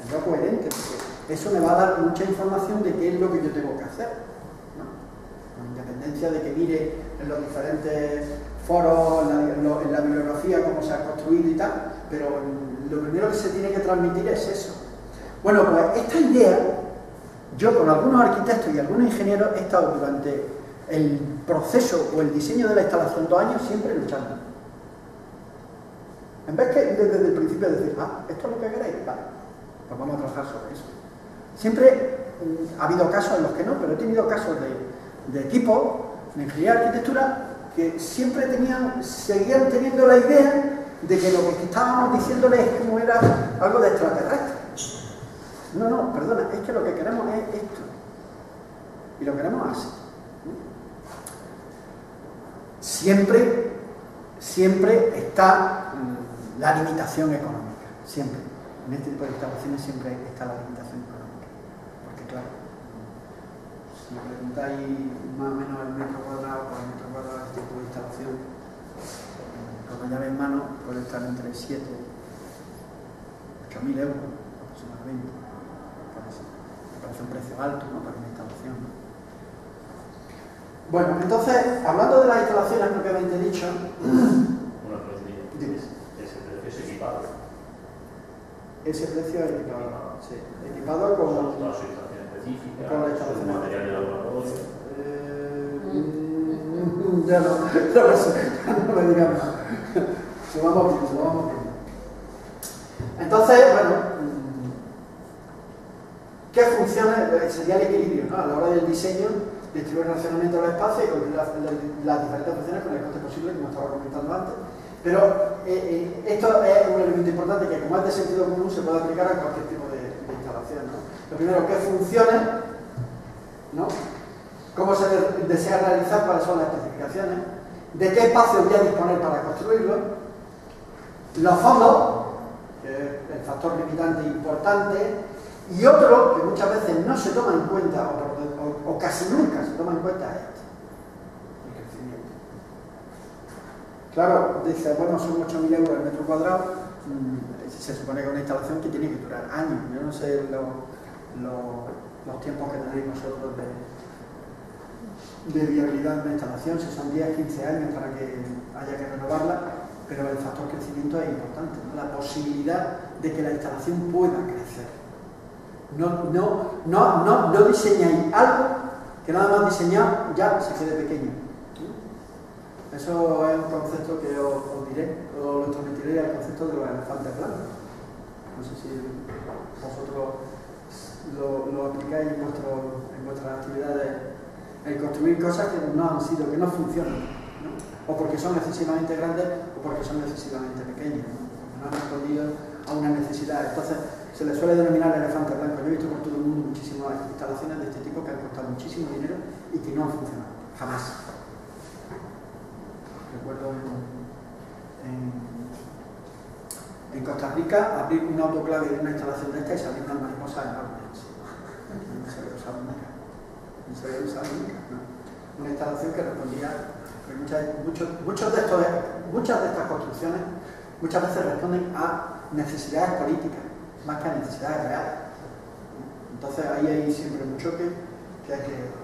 Es lo coherente, porque eso me va a dar mucha información de qué es lo que yo tengo que hacer, ¿no? con independencia de que mire en los diferentes foros, en la bibliografía, cómo se ha construido y tal, pero lo primero que se tiene que transmitir es eso. Bueno, pues esta idea, yo con algunos arquitectos y algunos ingenieros he estado durante el proceso o el diseño de la instalación 2 años siempre luchando. En vez que desde el principio decir, esto es lo que queréis, vale, pues vamos a trabajar sobre eso. Siempre ha habido casos en los que no, pero he tenido casos de equipos de ingeniería de arquitectura que siempre seguían teniendo la idea de que lo que estábamos diciéndoles es como era algo de extraterrestre. No, perdona, es que lo que queremos es esto. Y lo queremos así. Siempre está la limitación económica. Siempre. En este tipo de instalaciones siempre está la limitación económica. Porque claro, si me preguntáis más o menos el metro cuadrado, por el metro cuadrado de este tipo de instalación, con la llave en mano puede estar entre 7 y 8.000 euros aproximadamente. Me parece un precio alto, ¿no?, para una instalación, ¿no? Bueno, entonces, hablando de las instalaciones propiamente dicho... Una pregunta. ¿Ese precio es equipado? Ese precio es equipado, sí. Equipado con... la situación específica, con la instalación. con material de laboratorio. Ya no me digas nada. Lo vamos viendo. Entonces, bueno, ¿qué funciones? Sería el equilibrio, ¿no?, a la hora del diseño, distribuir el racionamiento del espacio y cumplir las diferentes funciones con el coste posible, como estaba comentando antes. Pero esto es un elemento importante que, como es de sentido común, se puede aplicar a cualquier tipo de instalación, ¿no? Lo primero, ¿qué funciones?, ¿no?, cómo se desea realizar, cuáles son las especificaciones, de qué espacio voy a disponer para construirlo, los fondos, que es el factor limitante importante, y otro que muchas veces no se toma en cuenta, o casi nunca se toma en cuenta, es este, el crecimiento. Claro, dice, bueno, son 8.000 euros el metro cuadrado, se supone que es una instalación que tiene que durar años. Yo no sé los tiempos que tenéis vosotros de viabilidad de una instalación, si son 10, 15 años para que haya que renovarla, pero el factor crecimiento es importante, ¿no?, la posibilidad de que la instalación pueda crecer. No diseñáis algo que nada más diseñado ya se quede pequeño. Eso es un concepto que os diré, o lo transmitiré al concepto de los elefantes blancos. No sé si vosotros lo aplicáis en vuestras actividades, en construir cosas que no funcionan, ¿no?, o porque son excesivamente grandes o porque son excesivamente pequeñas, ¿no?, porque no han respondido a una necesidad. Entonces, se le suele denominar elefante blanco. Yo he visto por todo el mundo muchísimas instalaciones de este tipo que han costado muchísimo dinero y que no han funcionado, jamás. Recuerdo en Costa Rica abrir un autoclave de una instalación de esta y salir unas mariposas enormes. No se había usado nunca. No. Una instalación que respondía, muchas de estas construcciones muchas veces responden a necesidades políticas más que a necesidades reales. Entonces ahí hay siempre un choque que hay que...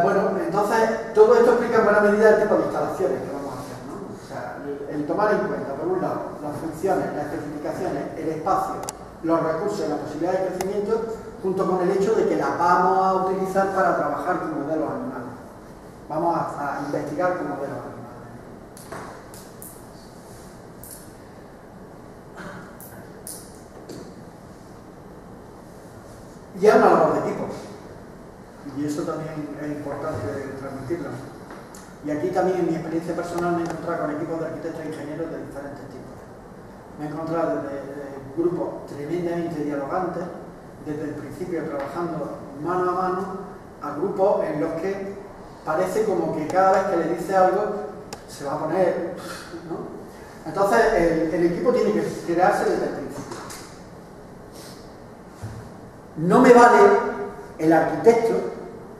bueno, entonces todo esto explica en buena medida el tipo de instalaciones que vamos a hacer, ¿no? O sea, el tomar en cuenta, por un lado, las funciones, las especificaciones, el espacio, los recursos y la posibilidad de crecimiento, junto con el hecho de que las vamos a utilizar para trabajar con modelos animales. Vamos a investigar con modelos animales. Y es una labor de equipo. Y eso también es importante transmitirlo. Y aquí también, en mi experiencia personal, me he encontrado con equipos de arquitectos e ingenieros de diferentes tipos. Me he encontrado desde grupos tremendamente dialogantes, desde el principio trabajando mano a mano, a grupos en los que parece como que cada vez que le dice algo se va a poner, ¿no? Entonces el equipo tiene que crearse desde el principio. No me vale el arquitecto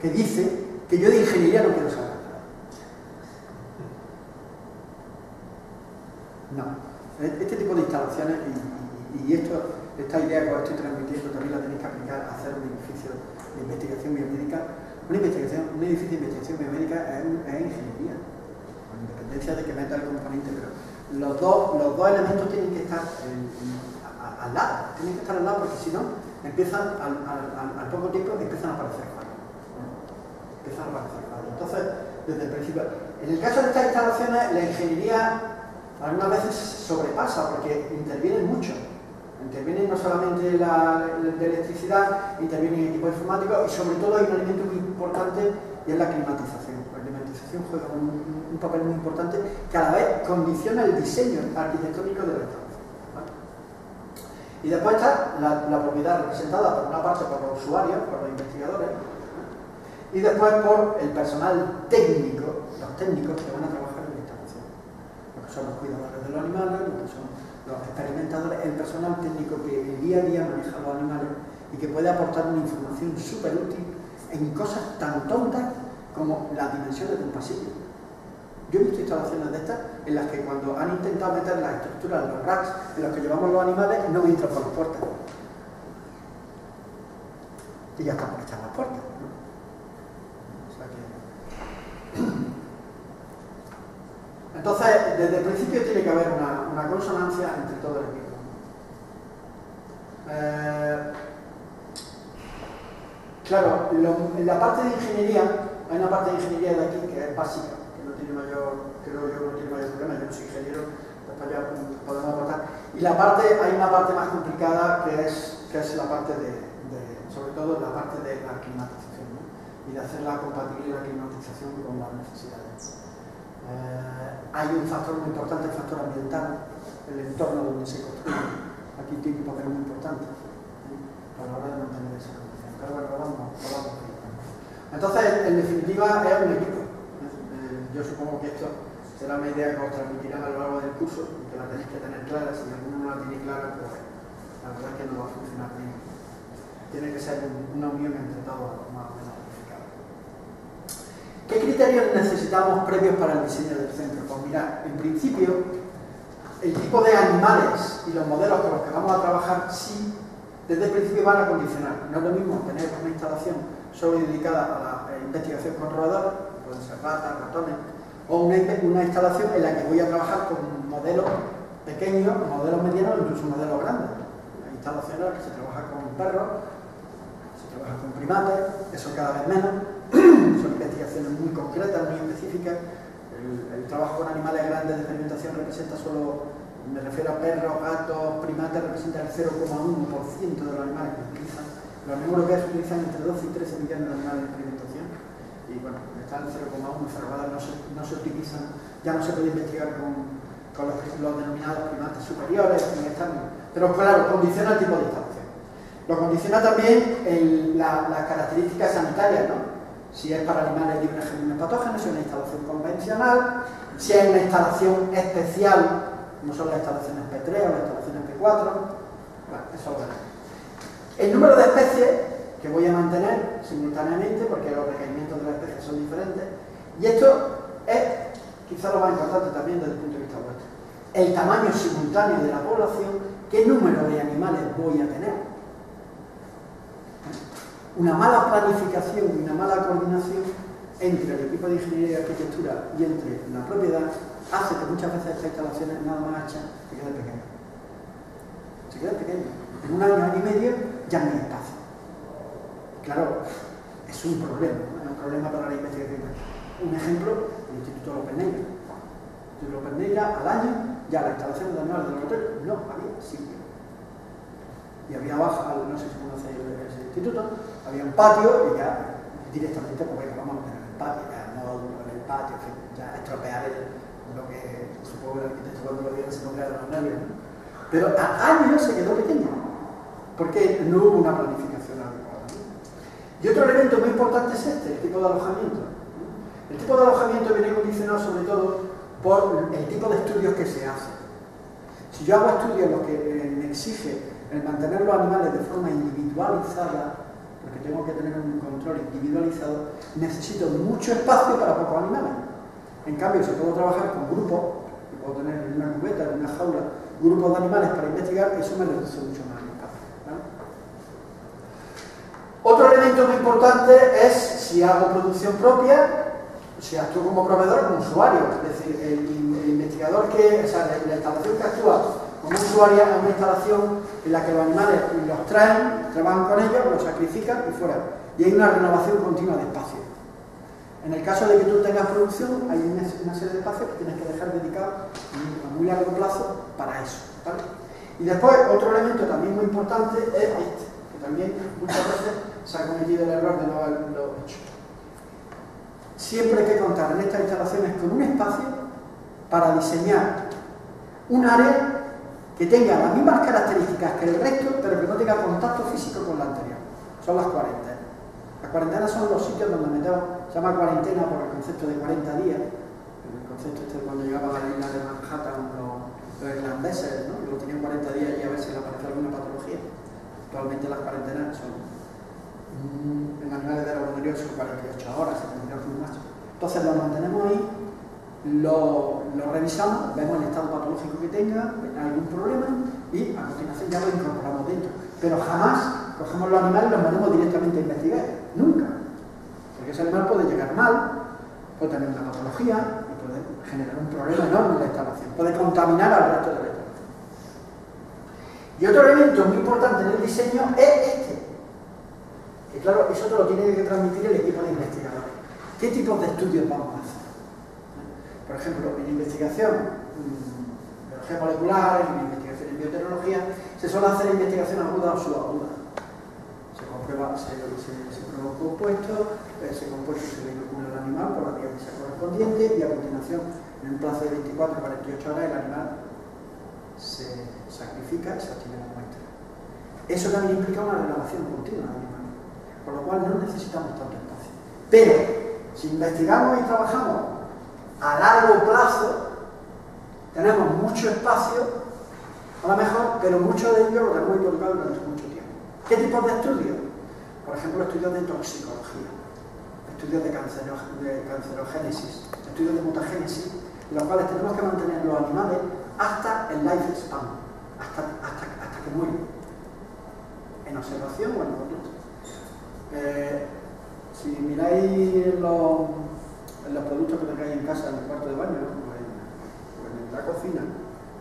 que dice que yo de ingeniería no quiero saber. No. Este tipo de instalaciones y esta idea que os estoy transmitiendo también la tenéis que aplicar a hacer un edificio de investigación biomédica un edificio de investigación biomédica es ingeniería, con independencia de que meta el componente, pero los dos elementos tienen que estar al lado, porque si no, empiezan al poco tiempo empiezan a aparecer fallos. Entonces, desde el principio, en el caso de estas instalaciones, la ingeniería algunas veces sobrepasa porque intervienen mucho. Intervienen no solamente de electricidad, intervienen equipos informáticos y sobre todo hay un elemento muy importante y es la climatización. La climatización juega un papel muy importante que a la vez condiciona el diseño arquitectónico de la instalación. ¿Vale? Y después está la propiedad representada por una parte por los usuarios, por los investigadores, y después por el personal técnico, los técnicos que van a trabajar en la instalación. Los que son los cuidadores de los animales, los que son los experimentadores, el personal técnico que el día a día maneja los animales y que puede aportar una información súper útil en cosas tan tontas como las dimensiones de un pasillo. Yo he visto instalaciones de estas en las que cuando han intentado meter las estructuras, los racks en los que llevamos los animales, no entran por las puertas. Y ya están por echar las puertas, ¿no? Entonces, desde el principio tiene que haber una consonancia entre todo el equipo. Claro, en la parte de ingeniería, hay una parte de ingeniería de aquí que es básica, que no tiene mayor, creo yo, no tiene mayor problema, yo no soy ingeniero, después ya podemos aportar. Y hay una parte más complicada que es la parte sobre todo la parte de la climatización, ¿no? Y de hacer la compatibilidad de la climatización con las necesidades. Hay un factor muy importante, el factor ambiental, el entorno donde se construye. Aquí tiene un papel muy importante a la hora de mantener esa condición. Pero bueno, vamos. Entonces, en definitiva, es un equipo. Yo supongo que esto será una idea que os transmitirán a lo largo del curso y que la tenéis que tener clara. Si alguno no la tiene clara, pues la verdad es que no va a funcionar bien. Tiene que ser una unión entre todos, más o menos. ¿Qué criterios necesitamos previos para el diseño del centro? Pues mirad, en principio, el tipo de animales y los modelos con los que vamos a trabajar sí, desde el principio van a condicionar. No es lo mismo tener una instalación solo dedicada a la investigación con roedores, pueden ser ratas, ratones, o una instalación en la que voy a trabajar con modelos pequeños, modelos medianos o incluso modelos grandes. Hay instalaciones en las que se trabaja con perros, se trabaja con primates, eso cada vez menos. Son investigaciones muy concretas, muy específicas. El trabajo con animales grandes de experimentación representa solo, me refiero a perros, gatos, primates, representa el 0,1% de los animales que utilizan. Los europeos utilizan entre 12 y 13 millones de animales de experimentación. Y bueno, están el 0,1, cerradas no se utilizan, ya no se puede investigar con los denominados primates superiores, pero claro, condiciona el tipo de instalación. Lo condiciona también las características sanitarias, ¿no? Si es para animales libres de gérmenes patógenos, si es una instalación convencional, si es una instalación especial, como son las instalaciones P3 o las instalaciones P4, bueno, eso lo veremos. El número de especies que voy a mantener simultáneamente, porque los requerimientos de las especies son diferentes, y esto es quizá lo más importante también desde el punto de vista vuestro. El tamaño simultáneo de la población, qué número de animales voy a tener. Una mala planificación y una mala coordinación entre el equipo de ingeniería y arquitectura y entre la propiedad hace que muchas veces estas instalaciones nada más hechas se queden pequeñas. Se quedan pequeñas. En un año y medio ya no hay espacio. Claro, es un problema, ¿no? Es un problema para la investigación. Un ejemplo, el Instituto López Neira. El Instituto López Neira, al año, ya la instalación de animales del laboratorio no había sitio. Y había abajo, no sé si conocéis ese instituto, había un patio y ya directamente, pues venga, vamos a tener el patio, ya no en el patio, en fin, ya estropear lo que supongo el arquitecto cuando lo vieron se pondría de los nervios, ¿no? Pero a años se quedó pequeño, porque no hubo una planificación adecuada, ¿no? Y otro elemento muy importante es el tipo de alojamiento, ¿no? El tipo de alojamiento viene condicionado sobre todo por el tipo de estudios que se hacen. Si yo hago estudios lo que me exige el mantener los animales de forma individualizada, porque tengo que tener un control individualizado, necesito mucho espacio para pocos animales. En cambio, si puedo trabajar con grupos, y puedo tener en una cubeta, en una jaula, grupos de animales para investigar, eso me reduce mucho más el espacio, ¿no? Otro elemento muy importante es si hago producción propia, si actúo como proveedor, como usuario. Es decir, el investigador que, o sea, la instalación que actúa como usuario es una instalación en la que los animales los traen, trabajan con ellos, los sacrifican y fuera. Y hay una renovación continua de espacio. En el caso de que tú tengas producción, hay una serie de espacios que tienes que dejar dedicados a muy largo plazo para eso, ¿vale? Y después, otro elemento también muy importante es este, que también muchas veces se ha cometido el error de no haberlo hecho. Siempre hay que contar en estas instalaciones con un espacio para diseñar un área que tenga las mismas características que el resto, pero que no tenga contacto físico con la anterior. Son las cuarentenas. Las cuarentenas son los sitios donde metemos, se llama cuarentena por el concepto de 40 días, el concepto este de cuando llegaban a la isla de Manhattan los irlandeses, ¿no? Que lo tenían 40 días y a ver si le aparece alguna patología. Actualmente las cuarentenas son, en animales de laboratorio son 48 horas, 72 más. Entonces los mantenemos ahí, lo revisamos, vemos el estado patológico que tenga, algún problema y a continuación ya lo incorporamos dentro. Pero jamás cogemos los animales y los mandamos directamente a investigar, nunca. Porque ese animal puede llegar mal, puede tener una patología y puede generar un problema enorme en la instalación, puede contaminar al resto de la instalación. Y otro elemento muy importante en el diseño es este, que claro, eso te lo tiene que transmitir el equipo de investigadores. ¿Qué tipos de estudios vamos a hacer? Por ejemplo, en investigación biología molecular, en investigación en biotecnología, se suele hacer investigación aguda o subaguda. Se prueba un compuesto, ese compuesto se le inocula al animal por la vía que sea correspondiente y a continuación, en un plazo de 24 a 48 horas, el animal se sacrifica y se obtiene la muestra. Eso también implica una renovación continua del animal, por lo cual no necesitamos tanto espacio. Pero, si investigamos y trabajamos a largo plazo, tenemos mucho espacio, a lo mejor, pero mucho de ello lo tenemos hipotecado durante mucho tiempo. ¿Qué tipos de estudios? Por ejemplo, estudios de toxicología, estudios de cancerogénesis, estudios de mutagénesis, en los cuales tenemos que mantener los animales hasta el lifespan, hasta que mueren, en observación o en conducta. Si miráis los productos que tengáis en casa, en el cuarto de baño, ¿no? o en la cocina,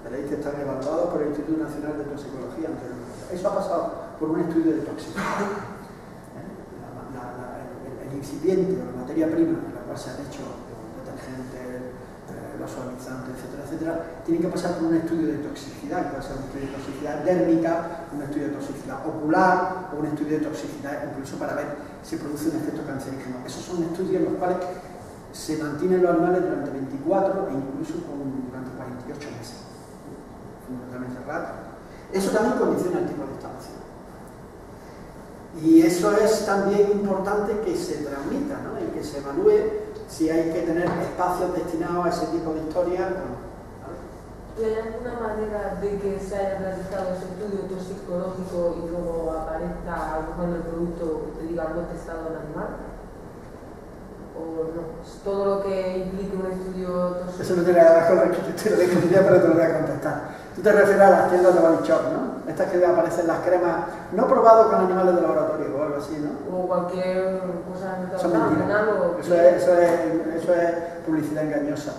veréis que están evaluados por el Instituto Nacional de Toxicología anteriormente. Eso ha pasado por un estudio de toxicidad. El incipiente o la materia prima en la cual se han hecho los detergentes, los suavizantes, etcétera, etcétera, tienen que pasar por un estudio de toxicidad, que puede ser un estudio de toxicidad dérmica, un estudio de toxicidad ocular o un estudio de toxicidad incluso para ver si produce un efecto cancerígeno. Esos son estudios en los cuales se mantienen los animales durante 24 e incluso durante 48 meses. Fundamentalmente raro. Eso también condiciona el tipo de instalación. Y eso es también importante que se transmita, ¿no? Y que se evalúe si hay que tener espacios destinados a ese tipo de historias. ¿Y hay alguna manera de que se haya realizado ese estudio toxicológico y luego aparezca a lo mejor en el producto que te diga no testado en animal? ¿O no? Todo lo que implique un estudio toxicológico. Eso no tiene nada que ver con la arquitectura de ingeniería, pero te lo voy a contestar. Tú te refieres a las tiendas de body shop, ¿no? Estas que aparecen las cremas, no probado con animales de laboratorio o algo así, ¿no? O cualquier cosa artesanal o... Eso es publicidad engañosa.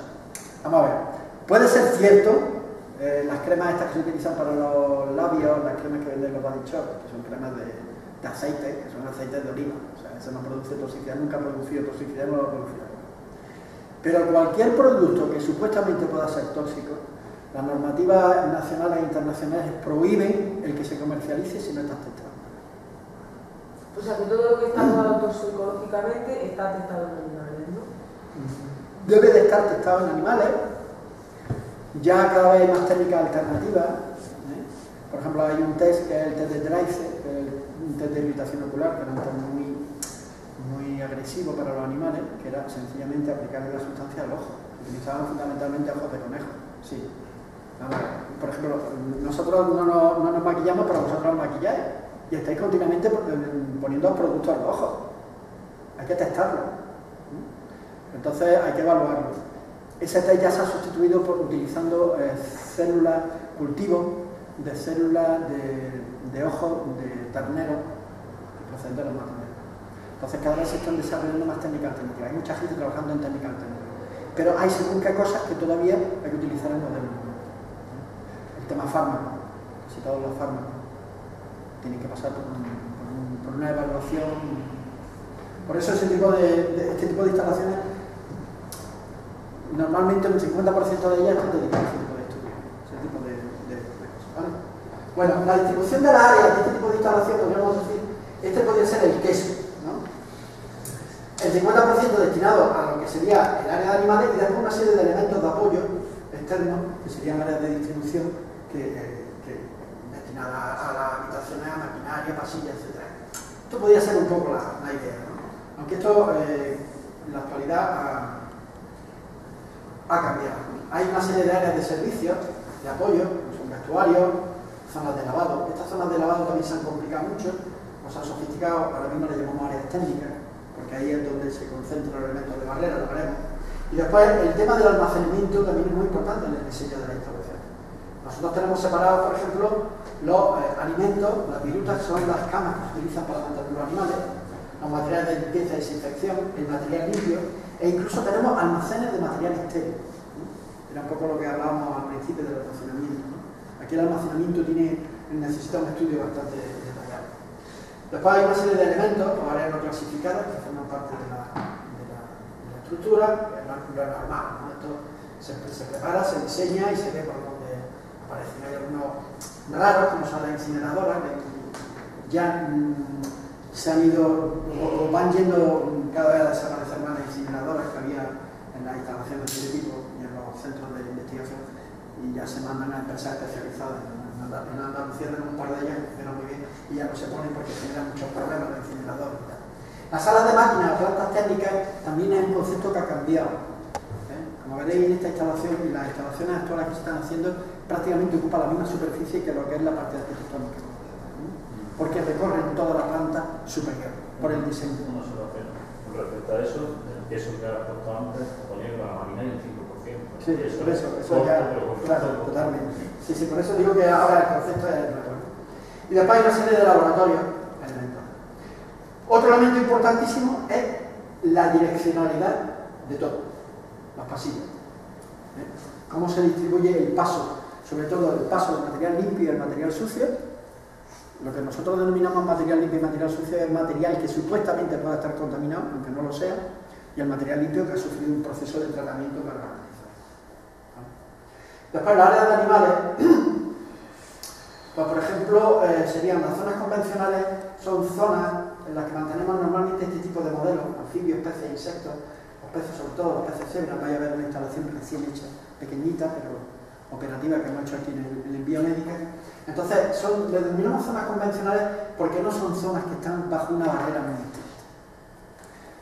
Vamos a ver. Puede ser cierto, las cremas estas que se utilizan para los labios, las cremas que venden los body shop, que son cremas de aceite, que son aceites de oliva. O sea, eso no produce toxicidad, nunca ha producido toxicidad, no lo ha producido. Pero cualquier producto que supuestamente pueda ser tóxico, las normativas nacionales e internacionales prohíben el que se comercialice si no está testado. O sea, que todo lo que está probado toxicológicamente está testado en animales, ¿no? Debe de estar testado en animales. Ya cada vez hay más técnicas alternativas. Por ejemplo, hay un test que es el test de Dreyse, que es un test de irritación ocular, que era un test muy agresivo para los animales, que era sencillamente aplicarle la sustancia al ojo. Utilizaban fundamentalmente ojos de conejo. Sí. Por ejemplo, nosotros no nos maquillamos, pero vosotros os maquilláis y estáis continuamente poniendo productos al ojo. Hay que testarlo. Entonces hay que evaluarlo. Ese test ya se ha sustituido por utilizando células, cultivos de células de ojos de ternero procedentes de los mataderos. Entonces cada vez se están desarrollando más técnicas alternativas. Hay mucha gente trabajando en técnicas alternativas. Pero hay según qué cosas que todavía hay que utilizar en modelo. El tema fármaco, si todos los fármacos tienen que pasar por una evaluación. Por eso este tipo de instalaciones, normalmente un 50% de ellas están dedicadas a este tipo de estudios, ese tipo de cosas, ¿vale? Bueno, la distribución de las áreas de este tipo de instalación, podríamos decir, este podría ser el queso, ¿no? El 50% destinado a lo que sería el área de animales y después una serie de elementos de apoyo externos, que serían áreas de distribución destinadas a las habitaciones, a maquinaria, pasillas, etc. Esto podría ser un poco la idea, ¿no? Aunque esto en la actualidad ha cambiado. Hay una serie de áreas de servicios, de apoyo, como son vestuarios, zonas de lavado. Estas zonas de lavado también se han complicado mucho, o se han sofisticado, ahora mismo le llamamos áreas técnicas, porque ahí es donde se concentran los elementos de barrera, lo veremos. Y después el tema del almacenamiento también es muy importante en el diseño de la instalación. Nosotros tenemos separados, por ejemplo, los alimentos, las virutas son las camas que se utilizan para mantener los animales, los materiales de limpieza y desinfección, el material limpio, e incluso tenemos almacenes de material estéril. Era un poco lo que hablábamos al principio del almacenamiento, ¿no? Aquí el almacenamiento necesita un estudio bastante detallado. Después hay una serie de elementos o áreas no clasificadas que forman parte de la estructura, que es lo normal, ¿no? Esto se prepara, se diseña y se ve por donde aparecen. Hay algunos raros, como son las incineradoras, que ya se han ido o van yendo cada vez a desaparecer más las incineradoras que había en las instalaciones de este tipo y en los centros de investigación, y ya se mandan a empresas especializadas. En Andalucía tenemos un par de ellas que funcionan muy bien y ya no se ponen porque generan muchos problemas los incineradores. Las salas de máquinas o plantas técnicas también es un concepto que ha cambiado. Como veréis en esta instalación y las instalaciones actuales que se están haciendo, prácticamente ocupa la misma superficie que lo que es la parte arquitectónica, porque recorren toda la planta superior por el diseño. Una sola pena. Con respecto a eso, el peso que has puesto antes, ponía que la maquinaria un 5%. Sí, por eso ya, claro, totalmente. Sí, por eso digo que ahora el concepto es nuevo. Y después hay una serie de laboratorios elementales. Otro elemento importantísimo es la direccionalidad de todo, los pasillos. Cómo se distribuye el paso, sobre todo el paso del material limpio y el material sucio. Lo que nosotros denominamos material limpio y material sucio es material que supuestamente pueda estar contaminado, aunque no lo sea, y el material limpio que ha sufrido un proceso de tratamiento para garantizar. Después, las áreas de animales, pues por ejemplo, serían las zonas convencionales, son zonas en las que mantenemos normalmente este tipo de modelos, anfibios, peces, insectos, los peces, sobre todo los peces cebra. Vaya a ver una instalación recién hecha, pequeñita, pero operativa, que hemos hecho aquí en el envío médico. Entonces, le denominamos zonas convencionales porque no son zonas que están bajo una barrera muy estricta.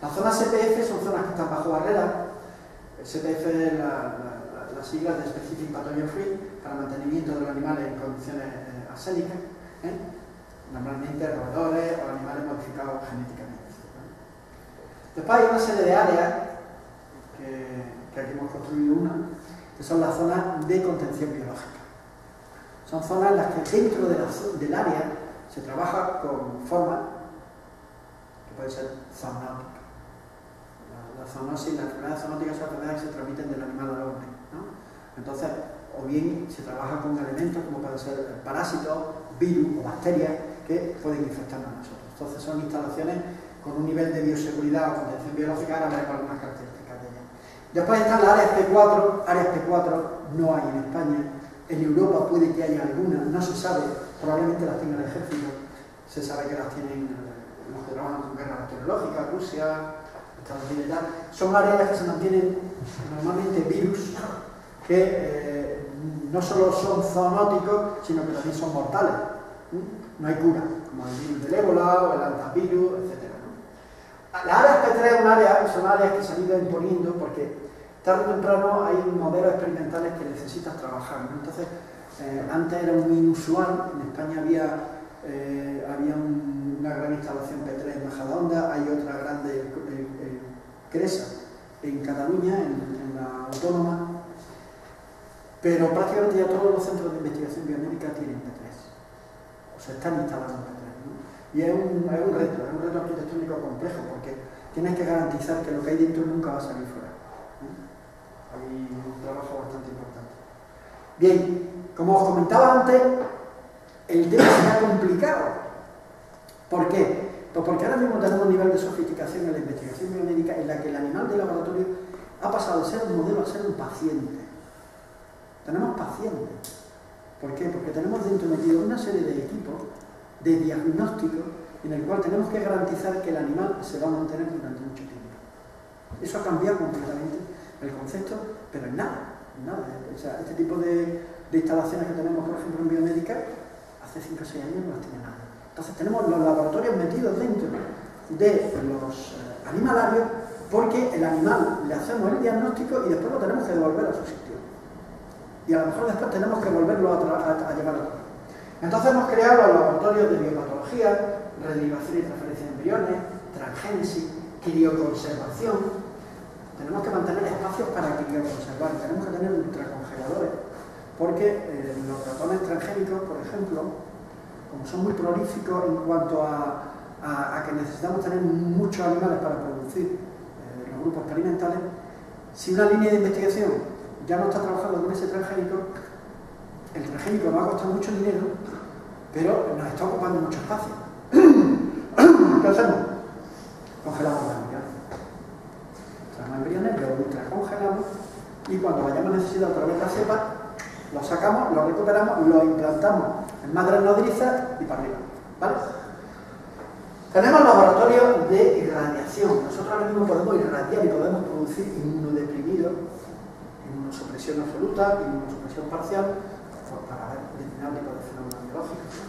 Las zonas CPF son zonas que están bajo barrera. El CPF es las siglas de Specific Pathogen Free, para mantenimiento de los animales en condiciones arsénicas, normalmente roedores o animales modificados genéticamente. Después hay una serie de áreas, que aquí hemos construido una, que son las zonas de contención biológica. Son zonas en las que dentro del área se trabaja con formas que pueden ser zoonóticas. La zoonosis, las enfermedades zoonóticas son enfermedades que se transmiten del animal al hombre, ¿no? Entonces, o bien se trabaja con elementos como pueden ser parásitos, virus o bacterias que pueden infectarnos a nosotros. Entonces, son instalaciones con un nivel de bioseguridad o contención biológica. Ahora veremos algunas características de ellas. Después están las áreas P4. Áreas P4 no hay en España. En Europa puede que haya algunas, no se sabe, probablemente las tenga el ejército, se sabe que las tienen los que trabajan con guerras bacteriológicas, Rusia, Estados Unidos y tal. Son áreas en las que se mantienen normalmente virus que no solo son zoonóticos, sino que también son mortales. No hay cura, como el virus del ébola o el antivirus, etc. Las áreas P3 son áreas que se han ido imponiendo porque tarde o temprano hay modelos experimentales que necesitas trabajar, ¿no? Entonces, antes era muy inusual. En España había una gran instalación P3 en Majadahonda, hay otra grande en Cresa, en Cataluña, en la Autónoma, pero prácticamente ya todos los centros de investigación biomédica tienen P3, o se están instalando P3, ¿no? Y es un reto arquitectónico complejo, porque tienes que garantizar que lo que hay dentro nunca va a salir fuera. Hay un trabajo bastante importante. Bien, como os comentaba antes, el tema se ha complicado. ¿Por qué? Pues porque ahora mismo tenemos un nivel de sofisticación en la investigación biomédica en la que el animal de laboratorio ha pasado de ser un modelo a ser un paciente. Tenemos pacientes. ¿Por qué? Porque tenemos dentro metido una serie de equipos de diagnóstico en el cual tenemos que garantizar que el animal se va a mantener durante mucho tiempo. Eso ha cambiado completamente el concepto, pero en nada. O sea, este tipo de instalaciones que tenemos, por ejemplo, en biomédica, hace 5 o 6 años no las tiene nada. Entonces tenemos los laboratorios metidos dentro de los animalarios porque el animal le hacemos el diagnóstico y después lo tenemos que devolver a su sitio. Y a lo mejor después tenemos que volverlo a llevar a otro. Entonces hemos creado los laboratorios de biopatología, rederivación y transferencia de embriones, transgénesis, crioconservación. Tenemos que mantener espacios para crioconservar, tenemos que tener ultracongeladores, porque los ratones transgénicos, por ejemplo, como son muy prolíficos en cuanto a que necesitamos tener muchos animales para producir los grupos experimentales, si una línea de investigación ya no está trabajando con ese transgénico, el transgénico nos va a costar mucho dinero, pero nos está ocupando mucho espacio. ¿Qué hacemos? Congelamos los embriones. Traemos embriones, los ultracongelamos y cuando vayamos a necesitar otra vez la cepa, lo sacamos, lo recuperamos, lo implantamos en madres nodrizas y para arriba. ¿Vale? Tenemos laboratorios de irradiación. Nosotros ahora mismo podemos irradiar y podemos producir inmunodeprimidos, inmunosupresión absoluta, inmunosupresión parcial, para ver determinados tipos de fenómenos biológicos.